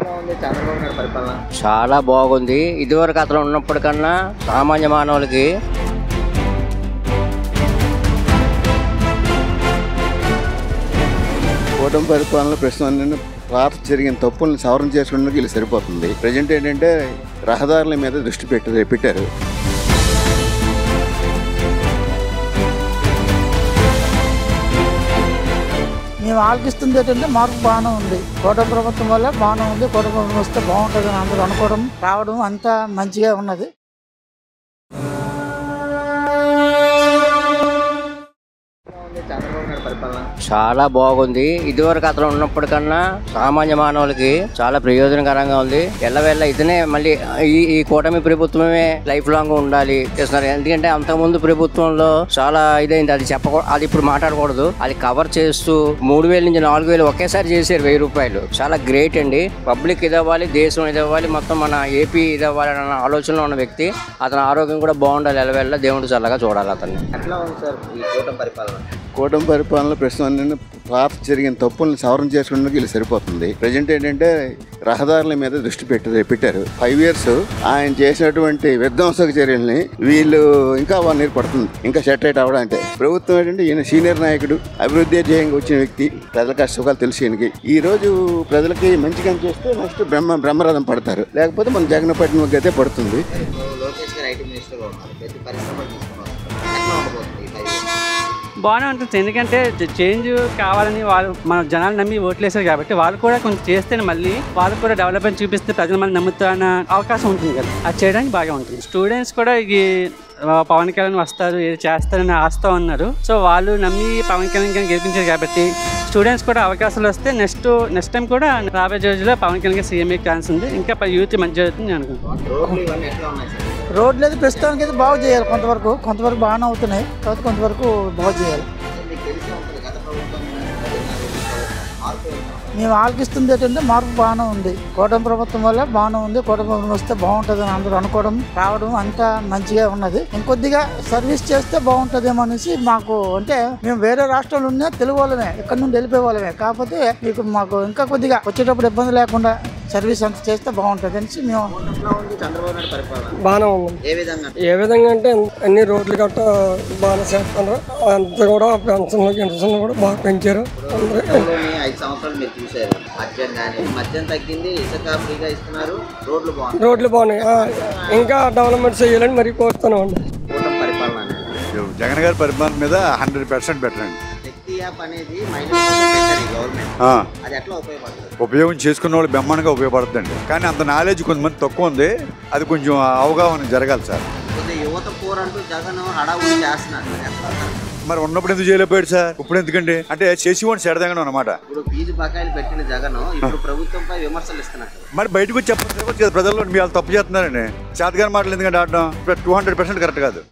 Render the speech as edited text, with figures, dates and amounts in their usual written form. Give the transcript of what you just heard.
చంద్రబాబు నాయుడు పరిపాలన చాలా బాగుంది. ఇదివరకు అతను ఉన్నప్పటికన్నా సామాన్య మానవులకి కూటమి పరిపాలనలో ప్రస్తుతం పాత జరిగిన తప్పులను సవరణ చేసుకోవడానికి వీళ్ళు సరిపోతుంది. ప్రజెంట్ ఏంటంటే రహదారుల మీద దృష్టి పెట్టారు. మేము ఆలోచిస్తుంది ఏంటంటే మార్పు బాగానే ఉంది. కూటమి ప్రభుత్వం వల్ల బాగానే ఉంది. కూటమి ప్రభుత్వం వస్తే బాగుంటుంది అని అందరూ అనుకోవడం రావడం అంతా మంచిగా ఉన్నది. చంద్రబాబు నాయుడు పరిపాలన చాలా బాగుంది. ఇదివరకు అతను ఉన్నప్పటికన్నా సామాన్య మానవులకి చాలా ప్రయోజనకరంగా ఉంది. ఎల్లవేళ ఇతనే మళ్ళీ ఈ కూటమి ప్రభుత్వమే లైఫ్ లాంగ్ ఉండాలి చేస్తున్నారు. ఎందుకంటే అంతకుముందు ప్రభుత్వంలో చాలా ఇదైంది. అది ఇప్పుడు మాట్లాడకూడదు. అది కవర్ చేస్తూ 3000 నుంచి 4000 ఒకేసారి చేశారు. 1000 రూపాయలు చాలా గ్రేట్ అండి. పబ్లిక్ ఇదవ్వాలి, దేశం ఇదవ్వాలి, మొత్తం మన ఏపీ ఇదవ్వాలి అన్న ఆలోచనలో ఉన్న వ్యక్తి. అతని ఆరోగ్యం కూడా బాగుండాలి. ఎల్లవేళ దేవుడు చల్లగా చూడాలి అతన్ని. ఎట్లా ఉంది సార్ ఈ కూటమి పరిపాలన? కూటమి పరిపాలనలో ప్రస్తుతం పాత జరిగిన తప్పులను సవరణ చేసుకోవడానికి వీళ్ళు సరిపోతుంది. ప్రజెంట్ ఏంటంటే రహదారుల మీద దృష్టి పెట్టారు. 5 years ఆయన చేసినటువంటి విధ్వంసక చర్యల్ని వీళ్ళు ఇంకా 1 year పడుతుంది ఇంకా సెటరేట్ అవ్వడానికి. ప్రభుత్వం ఏంటంటే ఈయన సీనియర్ నాయకుడు, అభివృద్ధి ధ్యేయంగా వచ్చిన వ్యక్తి, ప్రజల కష్టసుఖాలు తెలిసి ఈయనకి. ఈ రోజు ప్రజలకి మంచిగా చేస్తే నెక్స్ట్ బ్రహ్మరథం పడతారు. లేకపోతే మన జగన్పట్నం అయితే పడుతుంది. లోకేష్ గారు ఐటీ మినిస్టర్గా ఉన్నారు. ప్రతి పరిశ్రమ తీసుకున్నారు. ఎట్లా ఉండబోతుంది? బాగానే ఉంటుంది. ఎందుకంటే చేంజ్ కావాలని వాళ్ళు మన జనాలు నమ్మి ఓట్లేసారు కాబట్టి వాళ్ళు కూడా కొంచెం చేస్తేనే మళ్ళీ వాళ్ళు కూడా డెవలప్మెంట్ చూపిస్తే ప్రజలు మళ్ళీ నమ్ముతాన అవకాశం ఉంటుంది కదా. అది చేయడానికి బాగా ఉంటుంది. స్టూడెంట్స్ కూడా ఈ పవన్ కళ్యాణ్ వస్తారు, ఏది చేస్తారని ఆస్తా ఉన్నారు. సో వాళ్ళు నమ్మి పవన్ కళ్యాణ్ గెలిపించారు కాబట్టి స్టూడెంట్స్ కూడా అవకాశాలు వస్తే నెక్స్ట్ టైం కూడా రాబోయే రోజుల్లో పవన్ కళ్యాణ్ సీఎంఏ ఛాన్స్ ఉంది. ఇంకా యూత్ మంచి జరుగుతుంది అనుకుంటున్నాను. రోడ్లు అయితే ప్రస్తుతానికి అయితే బాగు చేయాలి. కొంతవరకు బాగానే అవుతున్నాయి. తర్వాత కొంతవరకు బాగు చేయాలి. మేము ఆలోచిస్తుంది ఏంటంటే మార్పు బాగానే ఉంది. కూటమి ప్రభుత్వం వల్ల బాగానే ఉంది. కూటమి ప్రభుత్వం వస్తే బాగుంటుంది అని అందరూ అనుకోవడం రావడం అంతా మంచిగా ఉన్నది. ఇంకొద్దిగా సర్వీస్ చేస్తే బాగుంటుందేమో అనేసి మాకు, అంటే మేము వేరే రాష్ట్రాలు ఉన్నా తెలుగు వాళ్ళమే, ఇక్కడ నుండి వెళ్ళిపోయే వాళ్ళమే. కాకపోతే మీకు మాకు ఇంకా కొద్దిగా వచ్చేటప్పుడు ఇబ్బంది లేకుండా సర్వీస్ అంత చేస్తే బాగుంటుంది అనేసి మేము. చంద్రబాబు నాయుడు పరిపాలన బాగానే ఉంది. ఏ విధంగా అంటే అన్ని రోడ్లు గట్ట బాగానే చేస్తున్నారు. అంత కూడా పెన్షన్లు కూడా బాగా పెంచారు. 5 సంవత్సరాలు మీరు చూసారు. మద్యం తగ్గింది, ఇసుక ఫ్రీగా ఇస్తున్నారు, రోడ్లు బాగున్నాయి. ఇంకా డెవలప్మెంట్ చేయాలని మరి కోరుతున్నాం అండి. కూటమి పరిపాలన జగన్ గారి పరిపాలన మీద 100% బెటర్ అండి. శక్తి యాప్ అనేది గవర్నమెంట్, అది ఎట్లా ఉపయోగపడుతుంది? ఉపయోగం చేసుకున్న వాళ్ళు బ్రహ్మాండంగా ఉపయోగపడుతుందండి. కానీ అంత నాలెడ్జ్ కొంతమంది తక్కువ ఉంది. అది కొంచెం అవగాహన జరగాలి సార్. యువత పోరంటూ జగన్ హడావుడి చేస్తున్నారు. మరి ఉన్నప్పుడు ఎందుకు చేయలేకపోయాడు సార్? ఇప్పుడు ఎందుకండి అంటే చేసివాడిని సెడదంగా అనమాట. ఇప్పుడు ఫీజు బకాయిలు పెట్టిన జగన్ ఇప్పుడు ప్రభుత్వంపై విమర్శలు ఇస్తున్నారు. మరి బయటకు వచ్చి చెప్పచ్చు కదా ప్రజల్లో మీ వాళ్ళు తప్పు చేస్తున్నారండి. చేతగాని మాటలు ఎందుకంటే ఆడడం 200% కరెక్ట్ కాదు.